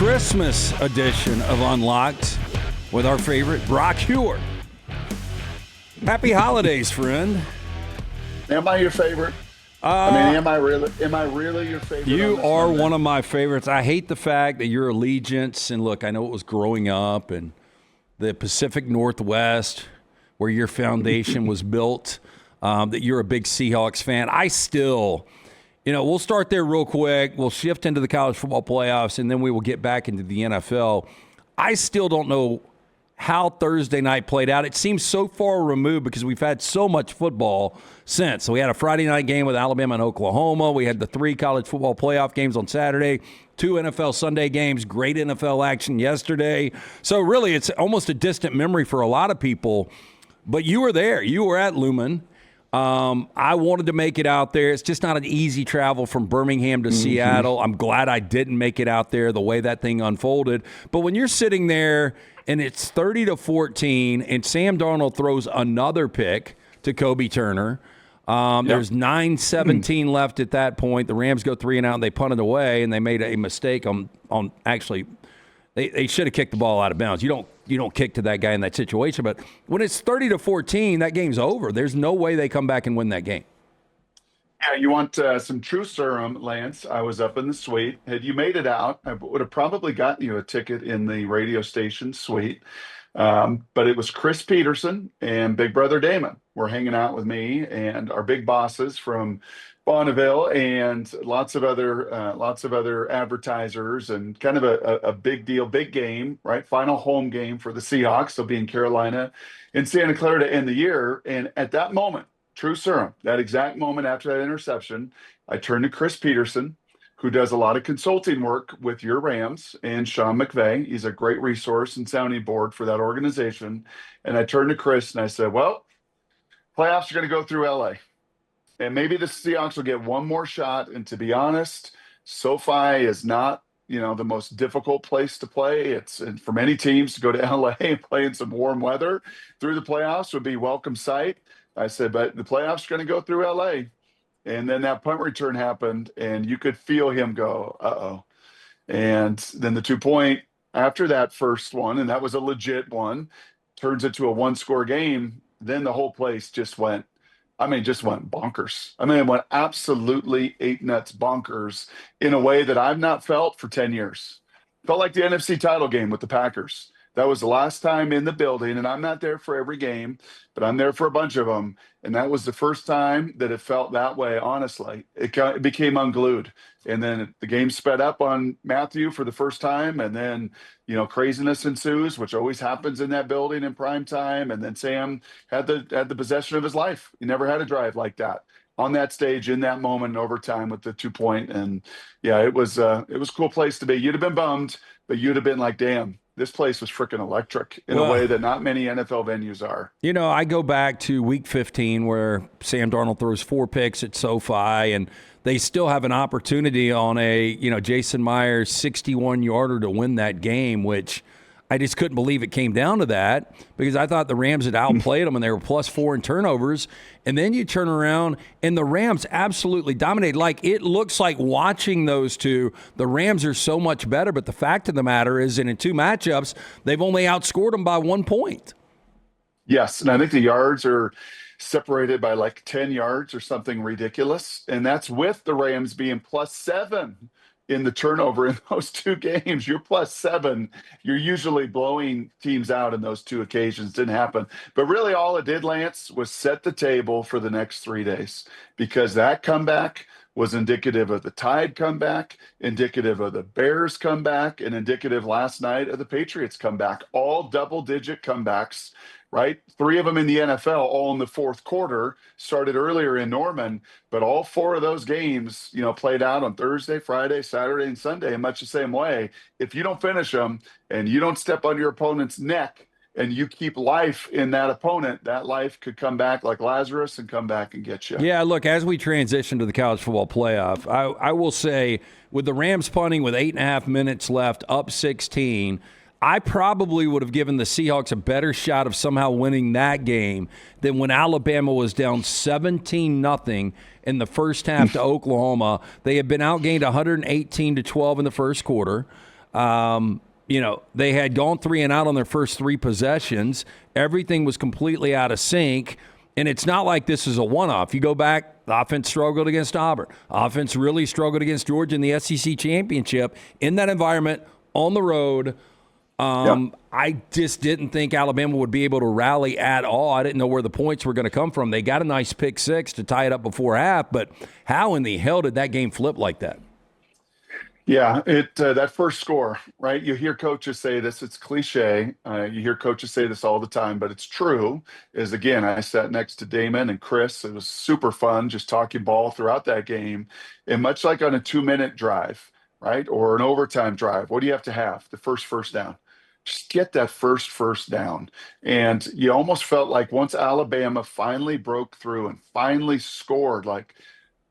Christmas edition of Unlocked with our favorite Brock Huard. Happy holidays, friend. Am I your favorite? Am I really your favorite? You are one of my favorites. I hate the fact that your allegiance, and look, I know it was growing up in the Pacific Northwest where your foundation was built, that you're a big Seahawks fan. I still, we'll start there real quick. We'll shift into the college football playoffs, and then we will get back into the NFL. I still don't know how Thursday night played out. It seems so far removed because we've had so much football since. So we had a Friday night game with Alabama and Oklahoma. We had the 3 college football playoff games on Saturday, 2 NFL Sunday games, great NFL action yesterday. So really it's almost a distant memory for a lot of people. But you were there. You were at Lumen. I wanted to make it out there. It's just not an easy travel from Birmingham to Seattle. I'm glad I didn't make it out there the way that thing unfolded. But when you're sitting there and it's 30-14 and Sam Darnold throws another pick to Kobe Turner, there's 9:17 left at that point. The Rams go 3 and out and they punt it away, and they made a mistake on actually they should have kicked the ball out of bounds. You don't kick to that guy in that situation. But when it's 30-14, that game's over. There's no way they come back and win that game. Yeah, you want some true serum, Lance? I was up in the suite. Had you made it out, I would have probably gotten you a ticket in the radio station suite. But it was Chris Peterson and Big Brother Damon were hanging out with me and our big bosses from Bonneville and lots of other advertisers, and kind of a big deal, big game, right? Final home game for the Seahawks. They'll be in Carolina, in Santa Clara to end the year. And at that moment, true serum, that exact moment after that interception, I turned to Chris Peterson, who does a lot of consulting work with your Rams, and Sean McVay. He's a great resource and sounding board for that organization. And I turned to Chris and I said, well, playoffs are going to go through LA. And maybe the Seahawks will get one more shot. And to be honest, SoFi is not, the most difficult place to play. It's for many teams to go to LA and play in some warm weather through the playoffs would be welcome sight. I said, but the playoffs are going to go through LA. And then that punt return happened, and you could feel him go, uh-oh. And then the 2-point after that first one, and that was a legit one, turns into a 1-score game. Then the whole place just went bonkers. It went absolutely 8 nuts bonkers in a way that I've not felt for 10 years. Felt like the NFC title game with the Packers. That was the last time in the building, and I'm not there for every game, but I'm there for a bunch of them. And that was the first time that it felt that way, honestly. It became unglued. And then the game sped up on Matthew for the first time, and then, craziness ensues, which always happens in that building in prime time. And then Sam had the possession of his life. He never had a drive like that on that stage in that moment in overtime with the 2-point. And yeah, it was a cool place to be. You'd have been bummed, but you'd have been like, damn, this place was freaking electric in a way that not many NFL venues are. I go back to week 15 where Sam Darnold throws 4 picks at SoFi, and they still have an opportunity on a, Jason Myers 61-yarder to win that game, which I just couldn't believe it came down to that because I thought the Rams had outplayed them and they were +4 in turnovers. And then you turn around and the Rams absolutely dominated. Like, it looks like watching those two, the Rams are so much better. But the fact of the matter is, in 2 matchups, they've only outscored them by 1 point. Yes, and I think the yards are separated by like 10 yards or something ridiculous. And that's with the Rams being +7 in the turnover in those 2 games. You're +7. You're usually blowing teams out in those 2 occasions. Didn't happen. But really all it did, Lance, was set the table for the next 3 days, because that comeback was indicative of the Tide comeback, indicative of the Bears comeback, and indicative last night of the Patriots comeback. All double-digit comebacks, right? 3 of them in the NFL, all in the fourth quarter, started earlier in Norman, but all 4 of those games, played out on Thursday, Friday, Saturday, and Sunday in much the same way. If you don't finish them and you don't step on your opponent's neck and you keep life in that opponent, that life could come back like Lazarus and come back and get you. Yeah, look, as we transition to the college football playoff, I will say with the Rams punting with 8.5 minutes left, up 16, I probably would have given the Seahawks a better shot of somehow winning that game than when Alabama was down 17-0 in the first half to Oklahoma. They had been outgained 118-12 in the first quarter. They had gone 3 and out on their first 3 possessions. Everything was completely out of sync. And it's not like this is a one-off. You go back, the offense struggled against Auburn. Offense really struggled against Georgia in the SEC championship. In that environment, on the road, I just didn't think Alabama would be able to rally at all. I didn't know where the points were going to come from. They got a nice pick 6 to tie it up before half, but how in the hell did that game flip like that? Yeah, that first score, right? You hear coaches say this, it's cliche. You hear coaches say this all the time, but it's true. Is again, I sat next to Damon and Chris. It was super fun just talking ball throughout that game. And much like on a 2-minute drive, right? Or an overtime drive, what do you have to have? The first down. Just get that first down. And you almost felt like once Alabama finally broke through and finally scored, like,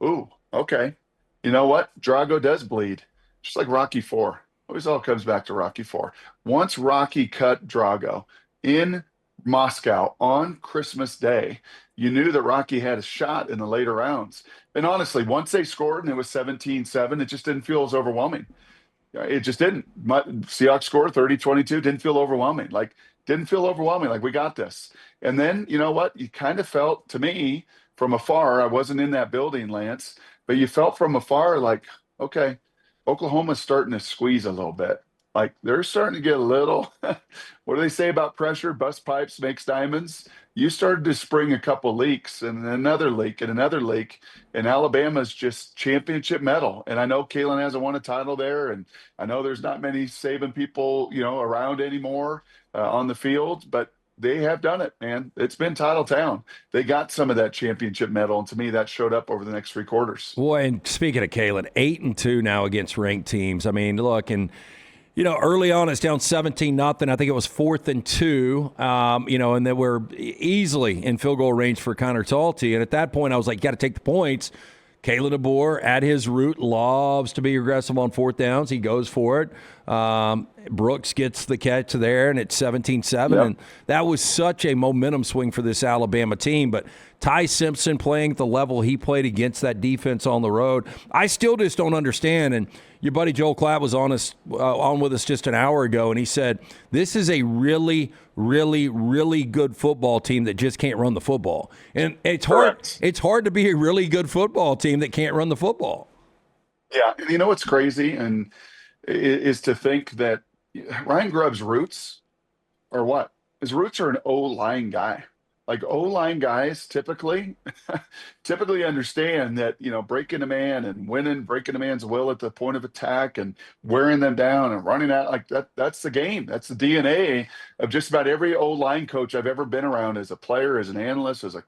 ooh, okay. You know what? Drago does bleed. Just like Rocky IV. Always all comes back to Rocky IV. Once Rocky cut Drago in Moscow on Christmas Day, you knew that Rocky had a shot in the later rounds. And honestly, once they scored and it was 17-7, it just didn't feel as overwhelming. It just didn't. Seahawks scored 30-22, didn't feel overwhelming. Like, we got this. And then, you know what? You kind of felt, to me, from afar, I wasn't in that building, Lance, but you felt from afar like, okay, Oklahoma's starting to squeeze a little bit. Like they're starting to get a little, what do they say about pressure? Bust pipes makes diamonds. You started to spring a couple leaks and another leak and another leak. And Alabama's just championship medal. And I know Kalen hasn't won a title there. And I know there's not many Saban people, around anymore on the field, but they have done it, man. It's been title town. They got some of that championship medal, and to me, that showed up over the next 3 quarters. Boy, and speaking of Kalen, 8-2 now against ranked teams. I mean, look, and early on it's down 17-0. I think it was 4th and 2. And then we're easily in field goal range for Connor Talty. And at that point, I was like, got to take the points. Kalen DeBoer, at his root, loves to be aggressive on 4th downs. He goes for it. Brooks gets the catch there, and it's 17-7. Yep. And that was such a momentum swing for this Alabama team. But Ty Simpson playing at the level he played against that defense on the road, I still just don't understand. And your buddy Joel Klatt was on with us just an hour ago, and he said, this is a really, really, really good football team that just can't run the football. And it's hard. Correct. It's hard to be a really good football team that can't run the football. Yeah, and you know what's crazy and is to think that Ryan Grubb's roots are what? His roots are an O-line guy. Like O-line guys typically understand that, breaking a man and breaking a man's will at the point of attack and wearing them down and running out like that's the game. That's the DNA of just about every O-line coach I've ever been around as a player, as an analyst, as a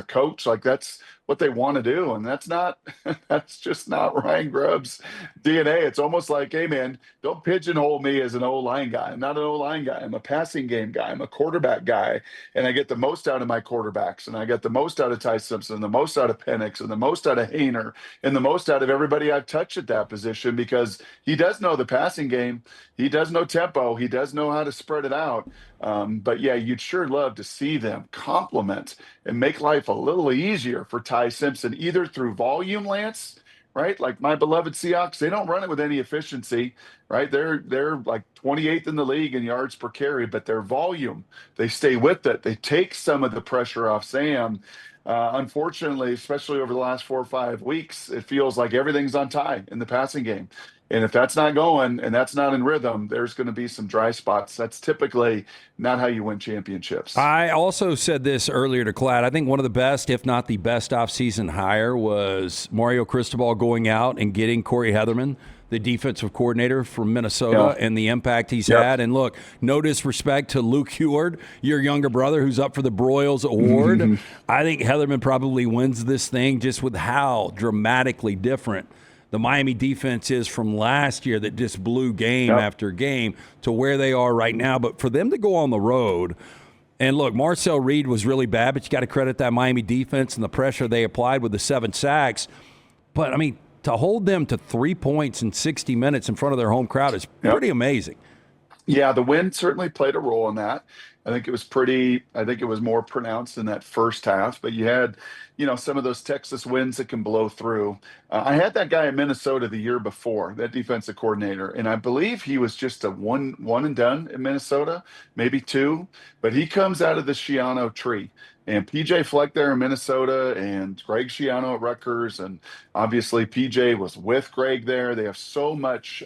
coach. Like that's what they want to do. And that's just not Ryan Grubb's DNA. It's almost like, hey man, don't pigeonhole me as an O-line guy. I'm not an O-line guy. I'm a passing game guy. I'm a quarterback guy. And I get the most out of my quarterbacks. And I get the most out of Ty Simpson, the most out of Penix, and the most out of Hayner, and the most out of everybody I've touched at that position because he does know the passing game. He does know tempo. He does know how to spread it out. But yeah, you'd sure love to see them complement and make life a little easier for Ty Simpson, either through volume, Lance, right? Like my beloved Seahawks, they don't run it with any efficiency, right? They're like 28th in the league in yards per carry, but their volume, they stay with it. They take some of the pressure off Sam. Unfortunately, especially over the last 4 or 5 weeks, it feels like everything's on Ty in the passing game. And if that's not going and that's not in rhythm, there's going to be some dry spots. That's typically not how you win championships. I also said this earlier to Klatt. I think one of the best, if not the best offseason hire was Mario Cristobal going out and getting Corey Heatherman, the defensive coordinator from Minnesota, and the impact he's had. And look, no disrespect to Luke Huard, your younger brother who's up for the Broyles Award. I think Heatherman probably wins this thing just with how dramatically different the Miami defense is from last year that just blew game after game to where they are right now. But for them to go on the road, and look, Marcel Reed was really bad, but you got to credit that Miami defense and the pressure they applied with the 7 sacks. But, I mean, to hold them to 3 points in 60 minutes in front of their home crowd is pretty amazing. Yeah, the wind certainly played a role in that. I think it was more pronounced in that first half, but you had, some of those Texas winds that can blow through. I had that guy in Minnesota the year before, that defensive coordinator, and I believe he was just a one and done in Minnesota, maybe two, but he comes out of the Schiano tree. And PJ Fleck there in Minnesota and Greg Schiano at Rutgers. And obviously, PJ was with Greg there. They have so much,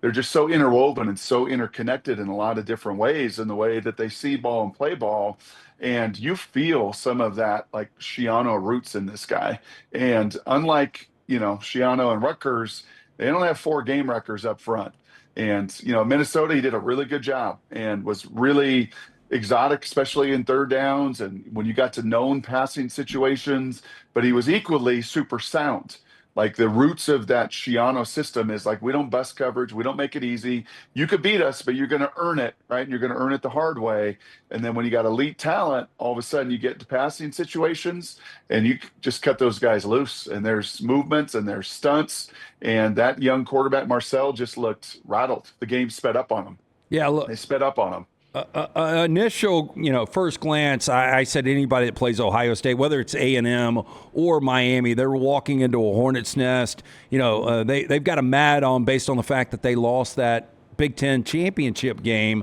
they're just so interwoven and so interconnected in a lot of different ways in the way that they see ball and play ball. And you feel some of that like Schiano roots in this guy. And unlike, Schiano and Rutgers, they don't have four game records up front. And, Minnesota, he did a really good job and was really exotic, especially in third downs and when you got to known passing situations, but he was equally super sound. Like the roots of that Schiano system is like, we don't bust coverage. We don't make it easy. You could beat us, but you're going to earn it, right? And you're going to earn it the hard way. And then when you got elite talent, all of a sudden you get to passing situations and you just cut those guys loose and there's movements and there's stunts. And that young quarterback, Marcel, just looked rattled. The game sped up on him. Yeah, look, They sped up on him. initial, first glance, I said anybody that plays Ohio State, whether it's A&M or Miami, they're walking into a hornet's nest. They've got a mad on based on the fact that they lost that Big Ten championship game.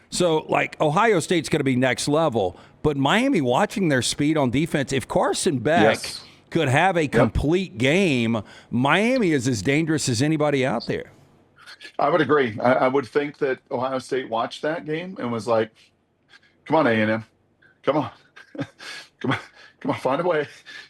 So, Ohio State's going to be next level. But Miami, watching their speed on defense, if Carson Beck could have a complete game, Miami is as dangerous as anybody out there. I would agree. I would think that Ohio State watched that game and was like, "Come on, A&M, come on, come on, come on, find a way.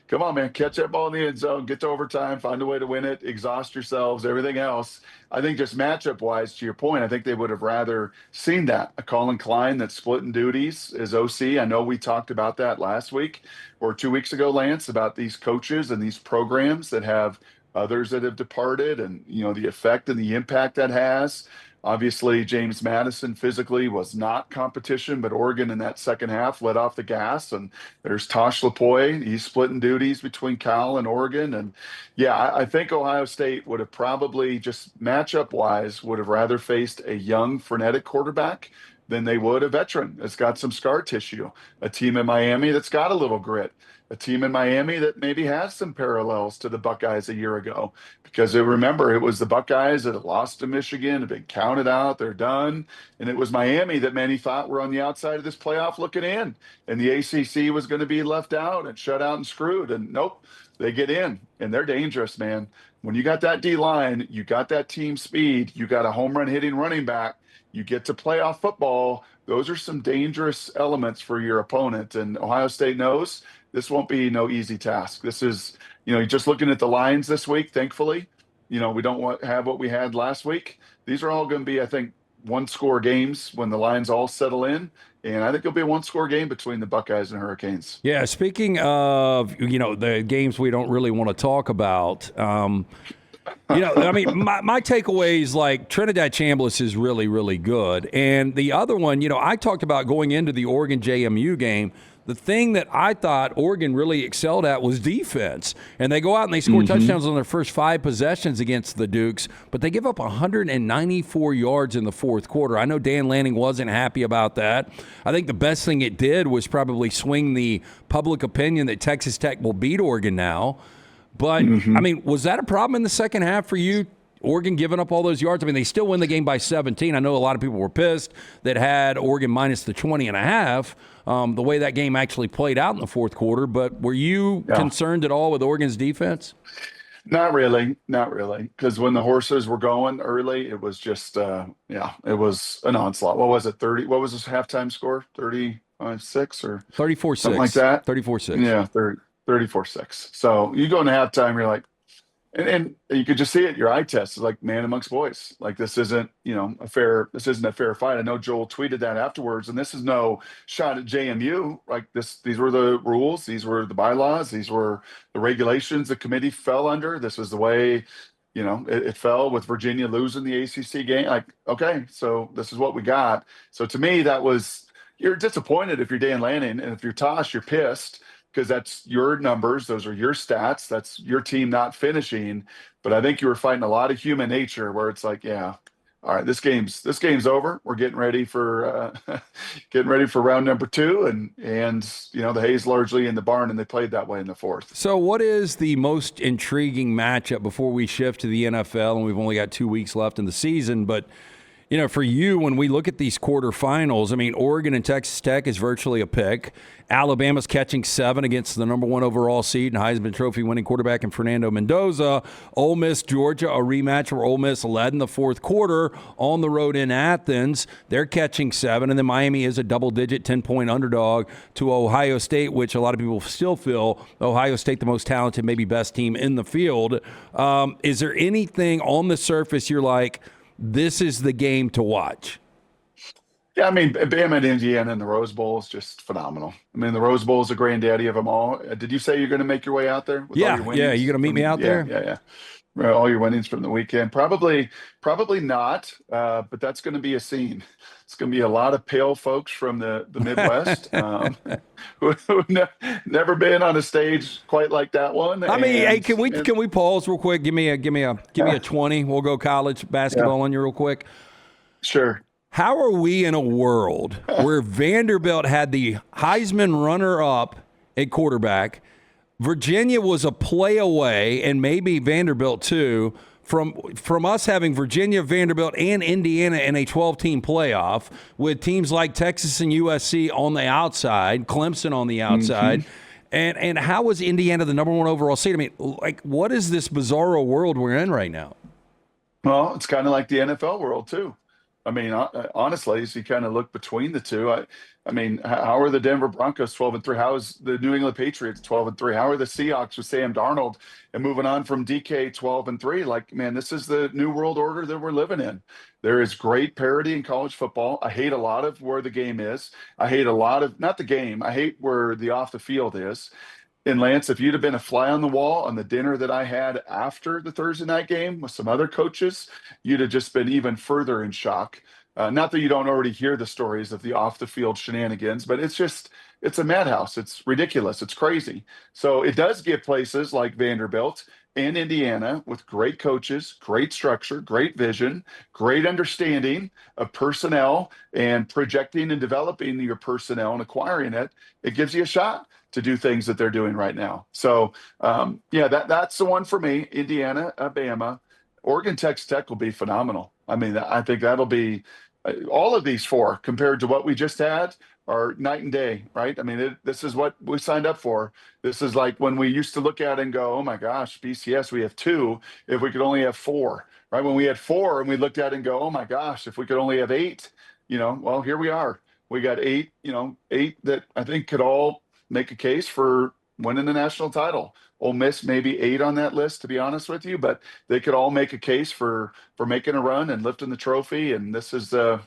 Come on, man, catch that ball in the end zone, get to overtime, find a way to win it, exhaust yourselves, everything else." I think just matchup wise, to your point, I think they would have rather seen that a Colin Klein that's splitting duties as OC. I know we talked about that last week or 2 weeks ago, Lance, about these coaches and these programs that have others that have departed and the effect and the impact that has. Obviously, James Madison physically was not competition, but Oregon in that second half let off the gas. And there's Tosh Lapoy. He's splitting duties between Cal and Oregon. And I think Ohio State would have probably just matchup wise would have rather faced a young frenetic quarterback than they would a veteran that's got some scar tissue, a team in Miami that's got a little grit, a team in Miami that maybe has some parallels to the Buckeyes a year ago. Because remember, it was the Buckeyes that had lost to Michigan, had been counted out, they're done. And it was Miami that many thought were on the outside of this playoff looking in. And the ACC was going to be left out and shut out and screwed. And nope, they get in. And they're dangerous, man. When you got that D-line, you got that team speed, you got a home run hitting running back, you get to playoff football. Those are some dangerous elements for your opponent. And Ohio State knows this won't be no easy task. This is, just looking at the lines this week, thankfully, we don't have what we had last week. These are all going to be, I think, one-score games when the lines all settle in. And I think it'll be a one-score game between the Buckeyes and Hurricanes. Yeah, speaking of, the games we don't really want to talk about, my takeaway is Trinidad Chambliss is really, really good. And the other one, I talked about going into the Oregon JMU game. The thing that I thought Oregon really excelled at was defense. And they go out and they score touchdowns on their first 5 possessions against the Dukes, but they give up 194 yards in the fourth quarter. I know Dan Lanning wasn't happy about that. I think the best thing it did was probably swing the public opinion that Texas Tech will beat Oregon now. But, was that a problem in the second half for you? Oregon giving up all those yards? They still win the game by 17. I know a lot of people were pissed that had Oregon minus the 20.5, the way that game actually played out in the fourth quarter. But were you concerned at all with Oregon's defense? Not really. Because when the horses were going early, it was just, it was an onslaught. What was it, 30? What was this halftime score? 36 or 34-6. Something like that? 34-6. Yeah, 34-6. So you go into halftime, you're like, and you could just see it. Your eye test is like man amongst boys. Like this isn't a fair fight. I know Joel tweeted that afterwards, and this is no shot at JMU. Like these were the rules, these were the bylaws, these were the regulations the committee fell under. This was the way it fell with Virginia losing the ACC game. Like, okay, so this is what we got. So to me, you're disappointed if you're Dan Lanning, and if you're Tosh, you're pissed. Because that's your numbers, those are your stats, that's your team not finishing. But I think you were fighting a lot of human nature where it's like, all right, this game's over. We're getting ready for getting ready for round number two, and the hay's largely in the barn, and they played that way in the fourth. So, what is the most intriguing matchup before we shift to the NFL? And we've only got 2 weeks left in the season, but for you, when we look at these quarterfinals, I mean, Oregon and Texas Tech is virtually a pick. Alabama's catching 7 against the number 1 overall seed and Heisman Trophy winning quarterback in Fernando Mendoza. Ole Miss, Georgia, a rematch where Ole Miss led in the fourth quarter on the road in Athens. They're catching 7. And then Miami is a double-digit 10-point underdog to Ohio State, which a lot of people still feel Ohio State the most talented, maybe best team in the field. Is there anything on the surface you're like, this is the game to watch? Yeah, I mean, Bama and Indiana in the Rose Bowl is just phenomenal. I mean, the Rose Bowl is the granddaddy of them all. Did you say you're going to make your way out there? With all your winnings? Yeah. You going to meet me out there? Yeah. Well, all your winnings from the weekend. Probably not, but that's going to be a scene. It's going to be a lot of pale folks from the Midwest who've never been on a stage quite like that one. I mean, hey, can we pause real quick? Give me a 20. We'll go college basketball on you real quick. Sure. How are we in a world where Vanderbilt had the Heisman runner-up at quarterback, Virginia was a play away, and maybe Vanderbilt too, from us having Virginia, Vanderbilt, and Indiana in a 12-team playoff with teams like Texas and USC on the outside, Clemson on the outside, and how was Indiana the number 1 overall seed? I mean, like, what is this bizarro world we're in right now? Well, it's kind of like the NFL world too. I mean, honestly, as you kind of look between the two, I mean, how are the Denver Broncos 12-3? How is the New England Patriots 12-3? How are the Seahawks with Sam Darnold and moving on from DK 12-3? Like, man, this is the new world order that we're living in. There is great parity in college football. I hate a lot of where the game is. I hate a lot of, not the game, I hate where the off the field is. And Lance, if you'd have been a fly on the wall on the dinner that I had after the Thursday night game with some other coaches, you'd have just been even further in shock. Not that you don't already hear the stories of the off the field shenanigans, but it's a madhouse. It's ridiculous. It's crazy. So it does give places like Vanderbilt and Indiana with great coaches, great structure, great vision, great understanding of personnel and projecting and developing your personnel and acquiring it. It gives you a shot to do things that they're doing right now. So, that's the one for me. Indiana, Bama, Oregon, Texas Tech will be phenomenal. I mean, I think that'll be all of these 4 compared to what we just had are night and day, right? I mean, this is what we signed up for. This is like when we used to look at it and go, oh my gosh, BCS, we have 2, if we could only have 4, right? When we had 4 and we looked at it and go, oh my gosh, if we could only have 8, well, here we are. We got 8, 8 that I think could all make a case for winning the national title. Ole Miss maybe 8 on that list, to be honest with you, but they could all make a case for making a run and lifting the trophy. And this will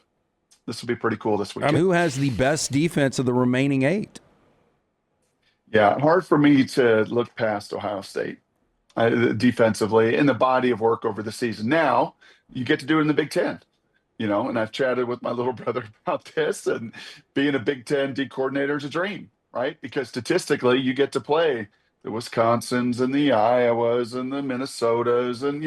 be pretty cool this weekend. Who has the best defense of the remaining 8? Yeah, hard for me to look past Ohio State defensively in the body of work over the season. Now you get to do it in the Big Ten. And I've chatted with my little brother about this, and being a Big Ten D coordinator is a dream. Right? Because statistically, you get to play the Wisconsins and the Iowas and the Minnesotas and,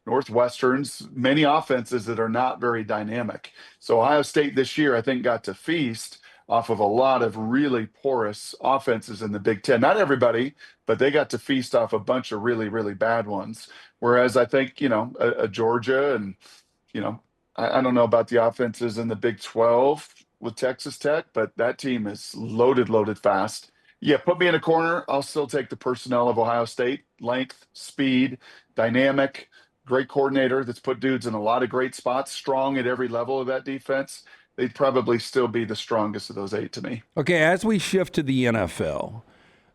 Northwesterns, many offenses that are not very dynamic. So Ohio State this year, I think, got to feast off of a lot of really porous offenses in the Big Ten. Not everybody, but they got to feast off a bunch of really, really bad ones. Whereas I think, a Georgia and, I don't know about the offenses in the Big 12 with Texas Tech, but that team is loaded fast. Yeah, put me in a corner. I'll still take the personnel of Ohio State. Length, speed, dynamic, great coordinator that's put dudes in a lot of great spots, strong at every level of that defense. They'd probably still be the strongest of those 8 to me. Okay, as we shift to the NFL,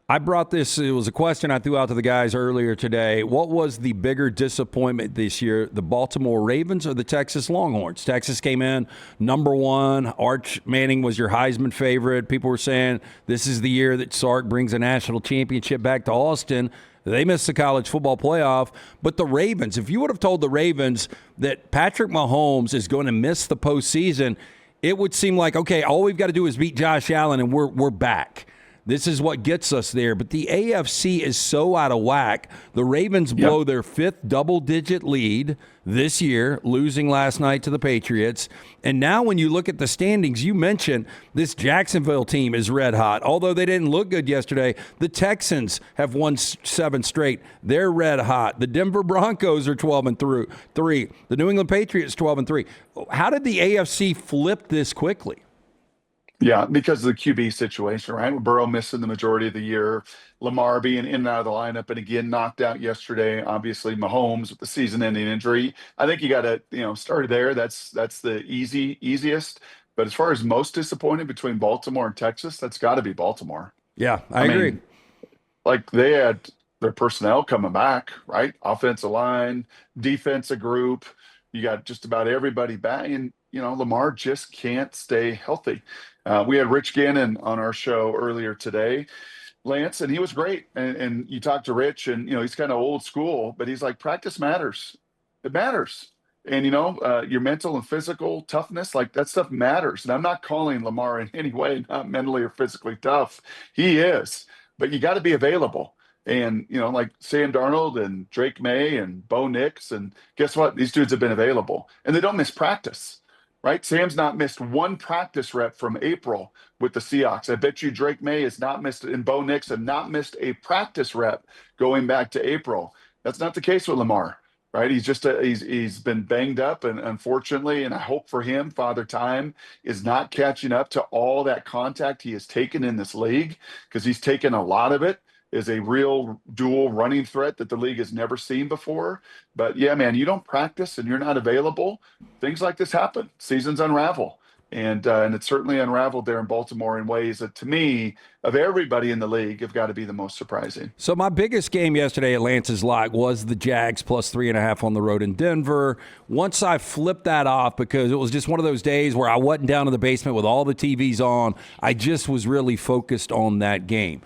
I brought this, it was a question I threw out to the guys earlier today. What was the bigger disappointment this year, the Baltimore Ravens or the Texas Longhorns? Texas came in number 1. Arch Manning was your Heisman favorite. People were saying this is the year that Sark brings a national championship back to Austin. They missed the college football playoff. But the Ravens, if you would have told the Ravens that Patrick Mahomes is going to miss the postseason, it would seem like, okay, all we've got to do is beat Josh Allen and we're back. This is what gets us there. But the AFC is so out of whack. The Ravens blow their 5th double-digit lead this year, losing last night to the Patriots. And now when you look at the standings, you mentioned this Jacksonville team is red hot. Although they didn't look good yesterday, the Texans have won 7 straight. They're red hot. The Denver Broncos are 12-3. The New England Patriots 12-3. How did the AFC flip this quickly? Yeah, because of the QB situation, right? With Burrow missing the majority of the year, Lamar being in and out of the lineup, and again knocked out yesterday. Obviously, Mahomes with the season-ending injury. I think you got to, start there. That's the easiest. But as far as most disappointed between Baltimore and Texas, that's got to be Baltimore. Yeah, I agree. Mean, like they had their personnel coming back, right? Offensive line, defensive group. You got just about everybody back, and Lamar just can't stay healthy. We had Rich Gannon on our show earlier today, Lance, and he was great. And you talk to Rich, and he's kind of old school, but he's like, practice matters. It matters. And your mental and physical toughness, like that stuff matters. And I'm not calling Lamar in any way not mentally or physically tough. He is, but you got to be available. And like Sam Darnold and Drake May and Bo Nix, and guess what? These dudes have been available, and they don't miss practice. Right? Sam's not missed one practice rep from April with the Seahawks. I bet you Drake May has not missed it, and Bo Nix have not missed a practice rep going back to April. That's not the case with Lamar, right? He's just he's been banged up, and unfortunately, and I hope for him, Father Time is not catching up to all that contact he has taken in this league, because he's taken a lot of it. Is a real dual running threat that the league has never seen before. But yeah, man, you don't practice and you're not available. Things like this happen. Seasons unravel. And it certainly unraveled there in Baltimore in ways that, to me, of everybody in the league, have got to be the most surprising. So my biggest game yesterday at Lance's Lock was the Jags plus 3.5 on the road in Denver. Once I flipped that off, because it was just one of those days where I wasn't down in the basement with all the TVs on, I just was really focused on that game.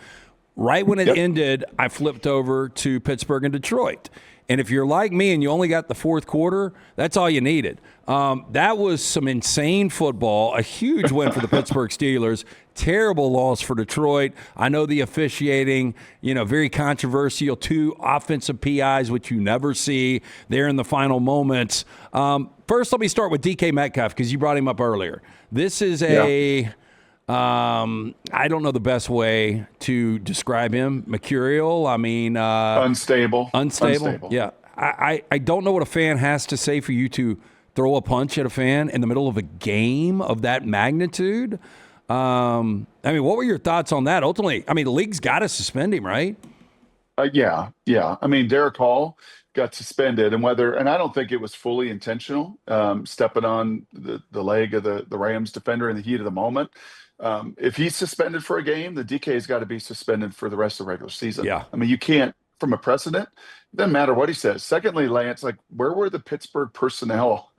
Right when it ended, I flipped over to Pittsburgh and Detroit. And if you're like me and you only got the fourth quarter, that's all you needed. That was some insane football, a huge win for the Pittsburgh Steelers, terrible loss for Detroit. I know the officiating, very controversial, 2 offensive PIs, which you never see there in the final moments. First, let me start with DK Metcalf, because you brought him up earlier. This is I don't know the best way to describe him. Mercurial. I mean, unstable. Yeah. I don't know what a fan has to say for you to throw a punch at a fan in the middle of a game of that magnitude. I mean, what were your thoughts on that? Ultimately, I mean, the league's got to suspend him, right? Yeah. I mean, Derek Hall got suspended, and I don't think it was fully intentional, stepping on the leg of the Rams defender in the heat of the moment. If he's suspended for a game, the DK has got to be suspended for the rest of the regular season. Yeah. I mean, you can't, from a precedent, it doesn't matter what he says. Secondly, Lance, like, where were the Pittsburgh personnel?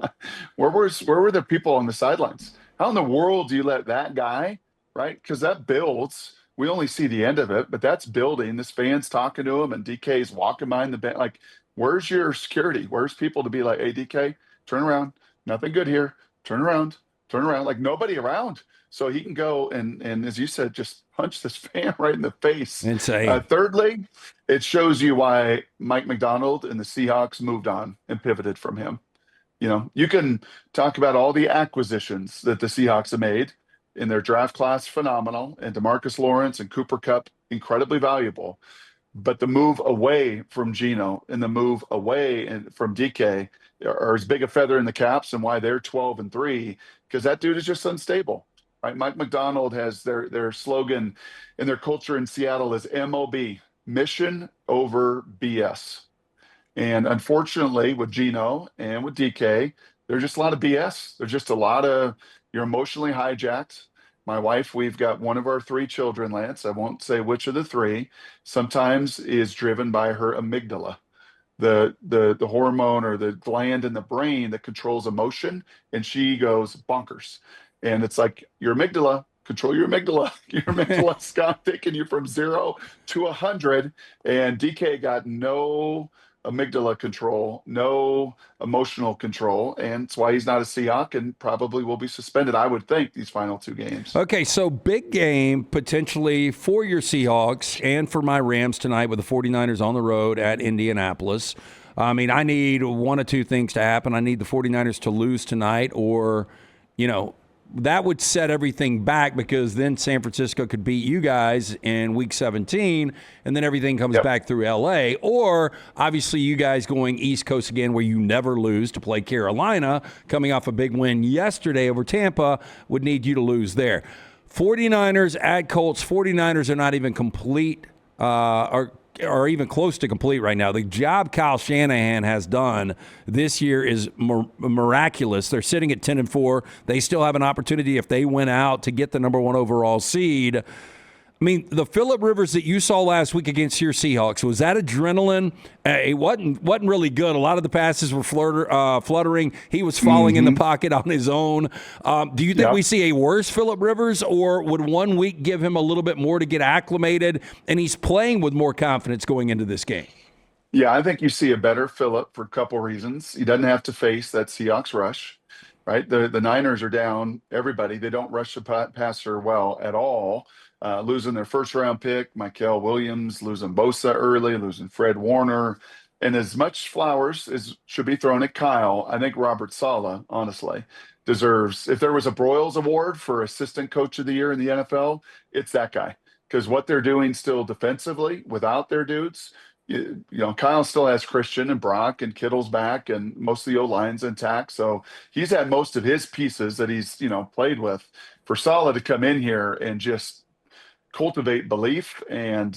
where were the people on the sidelines? How in the world do you let that guy, right? Because that builds. We only see the end of it, but that's building. This fan's talking to him, and DK's walking behind the bench. Like, where's your security? Where's people to be like, hey, DK, turn around. Nothing good here. Turn around. Like, nobody around. So he can go and as you said, just punch this fan right in the face. Insane. Thirdly, it shows you why Mike McDonald and the Seahawks moved on and pivoted from him. You can talk about all the acquisitions that the Seahawks have made in their draft class, phenomenal, and DeMarcus Lawrence and Cooper Kupp, incredibly valuable. But the move away from Geno and the move away from DK are as big a feather in the caps, and why they're 12-3, because that dude is just unstable. Right? Mike McDonald has their slogan and their culture in Seattle is MOB, mission over BS. And unfortunately, with Geno and with DK, there's just a lot of BS. There's just a lot of, you're emotionally hijacked. My wife, we've got one of our 3 children, Lance, I won't say which of the 3, sometimes is driven by her amygdala, the hormone or the gland in the brain that controls emotion, and she goes bonkers. And it's like, your amygdala, control your amygdala. Your amygdala's got taking you from 0 to 100. And DK got no amygdala control, no emotional control, and it's why he's not a Seahawk and probably will be suspended, I would think, these final 2 games. Okay, so big game potentially for your Seahawks and for my Rams tonight with the 49ers on the road at Indianapolis. I mean, I need one of two things to happen. I need the 49ers to lose tonight, or, that would set everything back, because then San Francisco could beat you guys in week 17, and then everything comes back through LA. Or obviously you guys going East Coast again, where you never lose, to play Carolina, coming off a big win yesterday over Tampa, would need you to lose there. 49ers at Colts. 49ers are not even complete, are even close to complete right now. The job Kyle Shanahan has done this year is miraculous. They're sitting at 10-4. They still have an opportunity, if they win out, to get the number 1 overall seed. I mean, the Phillip Rivers that you saw last week against your Seahawks, was that adrenaline? It wasn't really good. A lot of the passes were fluttering. He was falling in the pocket on his own. Do you think we see a worse Phillip Rivers, or would 1 week give him a little bit more to get acclimated, and he's playing with more confidence going into this game? Yeah, I think you see a better Phillip for a couple reasons. He doesn't have to face that Seahawks rush, right? The Niners are down everybody. They don't rush the passer well at all. Losing their first-round pick, Michael Williams, losing Bosa early, losing Fred Warner. And as much flowers as should be thrown at Kyle, I think Robert Saleh, honestly, deserves, if there was a Broyles Award for Assistant Coach of the Year in the NFL, it's that guy. Because what they're doing still defensively without their dudes, Kyle still has Christian and Brock and Kittle's back, and most of the O-line's intact. So he's had most of his pieces that he's, played with. For Saleh to come in here and just cultivate belief and,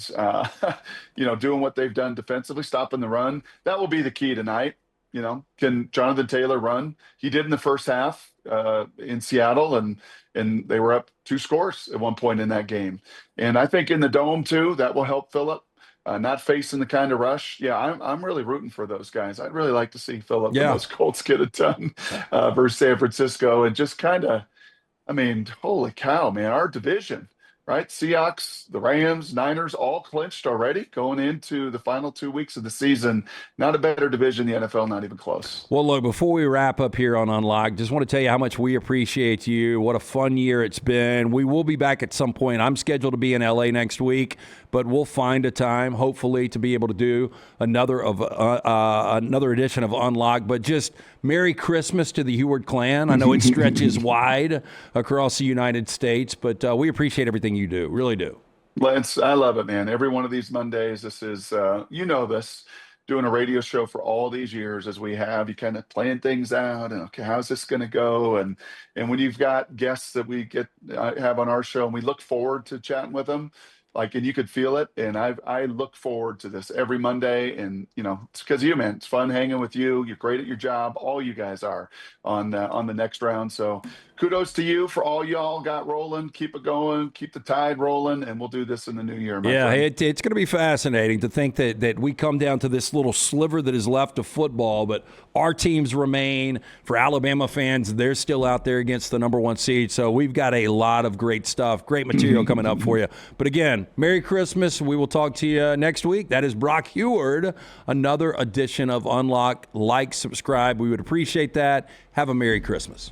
doing what they've done defensively, stopping the run, that will be the key tonight. Can Jonathan Taylor run? He did in the first half in Seattle, and they were up 2 scores at one point in that game. And I think in the Dome too, that will help Phillip. Not facing the kind of rush. Yeah, I'm really rooting for those guys. I'd really like to see Phillip and those Colts get it done versus San Francisco, and just kind of, holy cow, man, our division. Right? Seahawks, the Rams, Niners, all clinched already going into the final 2 weeks of the season. Not a better division in the NFL, not even close. Well, look, before we wrap up here on Unlocked, just want to tell you how much we appreciate you. What a fun year it's been. We will be back at some point. I'm scheduled to be in LA next week, but we'll find a time, hopefully, to be able to do another edition of Unlocked. But just Merry Christmas to the Huard clan. I know it stretches wide across the United States, but we appreciate everything you do. Really do. Lance, I love it, man. Every one of these Mondays, this is, this, doing a radio show for all these years as we have, you kind of playing things out and, okay, how's this going to go? And when you've got guests that we have on our show and we look forward to chatting with them, and you could feel it. And I look forward to this every Monday. And, it's because of you, man. It's fun hanging with you. You're great at your job. All you guys are on the next round. So kudos to you for all y'all got rolling. Keep it going. Keep the tide rolling. And we'll do this in the new year, my friend. It's going to be fascinating to think that we come down to this little sliver that is left of football, but our teams remain. For Alabama fans, they're still out there against the number 1 seed. So we've got a lot of great stuff, great material coming up for you. But again, Merry Christmas. We will talk to you next week. That is Brock Huard, another edition of Unlock. Like, subscribe. We would appreciate that. Have a Merry Christmas.